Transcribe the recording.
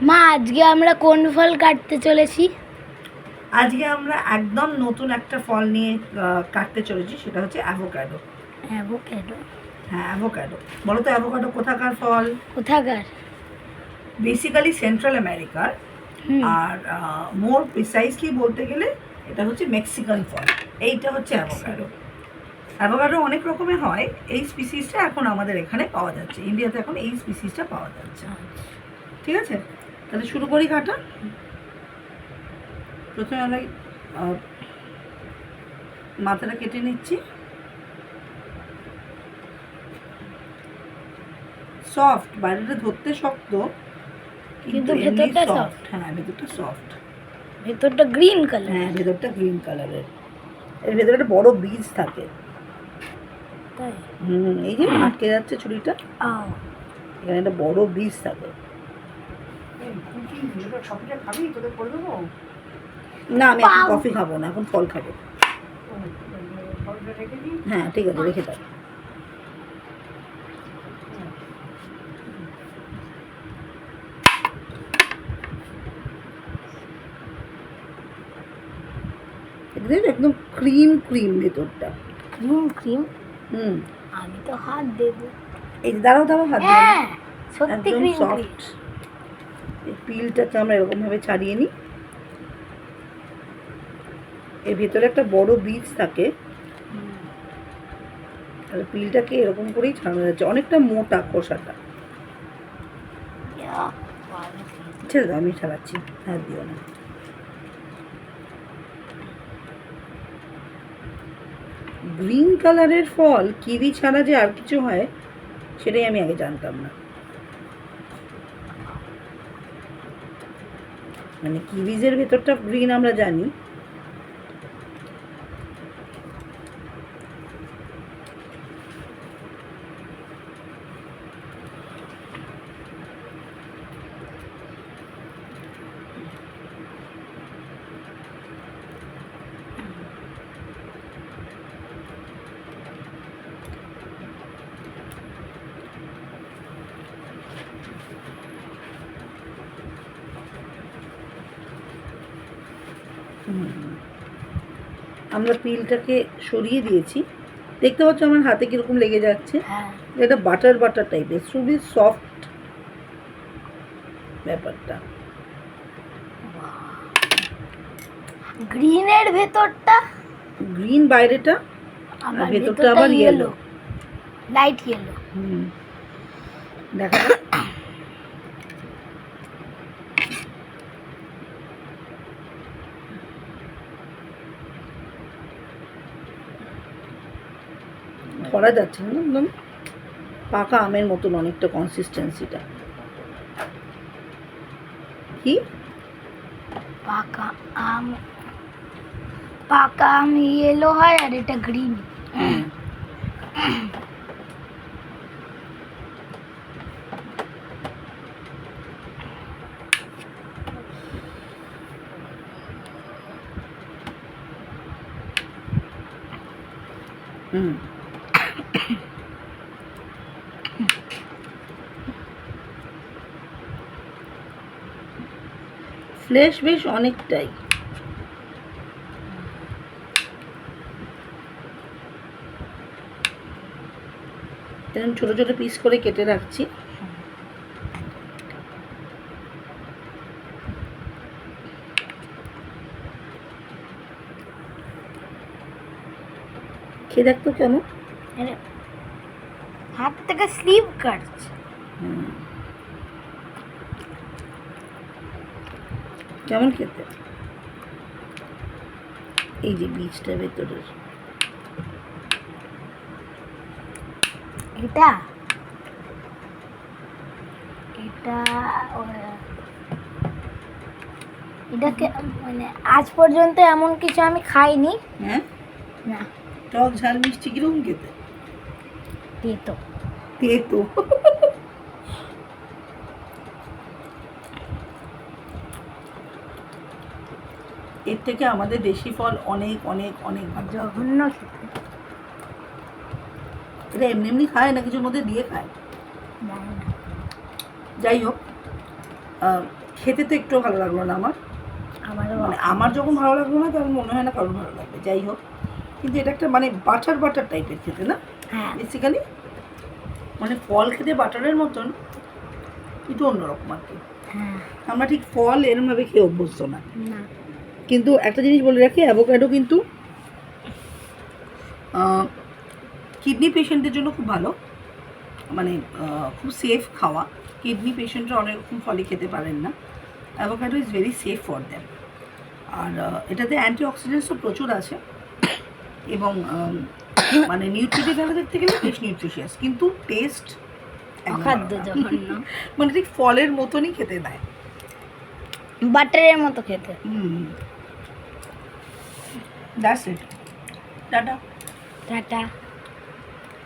মা আজকে আমরা কোন ফল কাটতে চলেছি? আজকে আমরা একদম নতুন একটা ফল নিয়ে কাটতে চলেছি, সেটা হচ্ছে অ্যাভোকাডো। অ্যাভোকাডো? হ্যাঁ, অ্যাভোকাডো। বলো তো অ্যাভোকাডো কোথাকার ফল? কোথাকার? বেসিক্যালি সেন্ট্রাল আমেরিকার। আর মোর প্রিসাইসলি বলতে গেলে এটা হচ্ছে মেক্সিকান ফল। এইটা হচ্ছে অ্যাভোকাডো। অ্যাভোকাডো অনেক রকমের হয়, এই স্পিসিসটা এখন আমাদের এখানে পাওয়া যাচ্ছে, ইন্ডিয়াতে এখন এই স্পিসিসটা পাওয়া যাচ্ছে। ঠিক আছে, তাহলে শুরু করি কাটা। প্রথমে আমরা মাথাটা কেটে নিচ্ছি। সফট, বাইরেটা ধরতে শক্ত কিন্তু ভেতরটা সফট। হ্যাঁ, ভেতরটা সফট। ভেতরটা গ্রিন কালার। হ্যাঁ, ভেতরটা গ্রিন কালারের। এর ভেতরে একটা বড় বীজ থাকে। তাই? এই যে আটকে যাচ্ছে ছুরিটা, এখানে একটা বড় বীজ থাকে। না, আমি এখন কফি খাবো না, এখন ফল খাবো। হ্যাঁ ঠিক আছে, রেখে দাও। একদম ক্রিম ক্রিম ভেতরটা। Cream cream? আমি তো হাত দেবো। এই দাঁড়াও দাঁড়াও, হাত দেবো। হ্যাঁ, সত্যি একদম ক্রিম সফট। এই পিলটাকে আমরা এরকম ভাবে ছাড়িয়ে নিই। এর ভেতরে একটা বড় বীজ থাকে, আর পিলটাকে এরকম করেই ছাড়ানো যাচ্ছে। অনেকটা মোটা খোসাটা। ছেড়ে দাও, আমি ছাড়াচ্ছি, হাত দিও না। গ্রিন কালারের ফল কিউই ছাড়া যে আর কিছু হয় সেটাই আমি আগে জানতাম না। মানে কিউইজের ভেতরটা গ্রিন আমরা জানি, আমরা পিলটাকে সরিয়ে দিয়েছি। দেখতে পাচ্ছ আমার হাতে কিরকম লেগে যাচ্ছে। এটা বাটার বাটার টাইপের, খুবই সফট ব্যাপারটা। গ্রিনের ভেতরটা গ্রিন, বাইরেটা, আর ভেতরটা আবার ইয়েলো, লাইট ইয়েলো। দেখা ধরা যাচ্ছে না, একদম পাকা আমের মতন অনেকটা কনসিস্টেন্সিটা। কি পাকা আম ইয়েলো হয় আর এটা গ্রিন। ফ্লেশ বেশ অনেকটাই। এরকম ছোট ছোট পিস করে কেটে রাখছি। খেয়ে দেখতো কেমন, হাত থেকে স্লিপ কাটছে। কেমন খেতে? এই যে বীজটা ভেতরের, এটা এটা এটাকে মানে আজ পর্যন্ত এমন কিছু আমি খাইনি। হ্যাঁ না। টক ঝাল মিষ্টি কিরকম খেতে? তেতো তেতো। এর থেকে আমাদের দেশি ফল অনেক অনেক অনেক ভালো। জঘন্য। এটা এমনি এমনি খায় না, কিছুর মধ্যে দিয়ে খায়। যাই হোক, খেতে তো একটু ভালো লাগলো না আমার, আমারও মানে আমার যখন ভালো লাগলো না তখন মনে হয় না কারোর ভালো লাগবে। যাই হোক, কিন্তু এটা একটা মানে বাটার বাটার টাইপের খেতে না হ্যাঁ বেসিক্যালি, মানে ফল খেতে বাটারের মতন, একটু অন্যরকম আর কি। হ্যাঁ আমরা ঠিক ফল এরমভাবে খেয়ে অভ্যস্ত না। না কিন্তু একটা জিনিস বলে রাখি, অ্যাভোকাডো কিন্তু কিডনি পেশেন্টদের জন্য খুব ভালো, মানে খুব সেফ খাওয়া। কিডনি পেশেন্টরা অনেক রকম ফলই খেতে পারেন না, avocado is very safe for them. আর এটাতে অ্যান্টিঅক্সিডেন্টসও প্রচুর আছে, এবং মানে নিউট্রিটিভ ভাবে দেখতে গেলে বেশ নিউট্রিশিয়াস, কিন্তু টেস্ট অখাদ্য জঘন্য, মানে ঠিক ফলের মতনই খেতে দেয়। বাটারের মতো খেতে। That's it, tata. টাটা।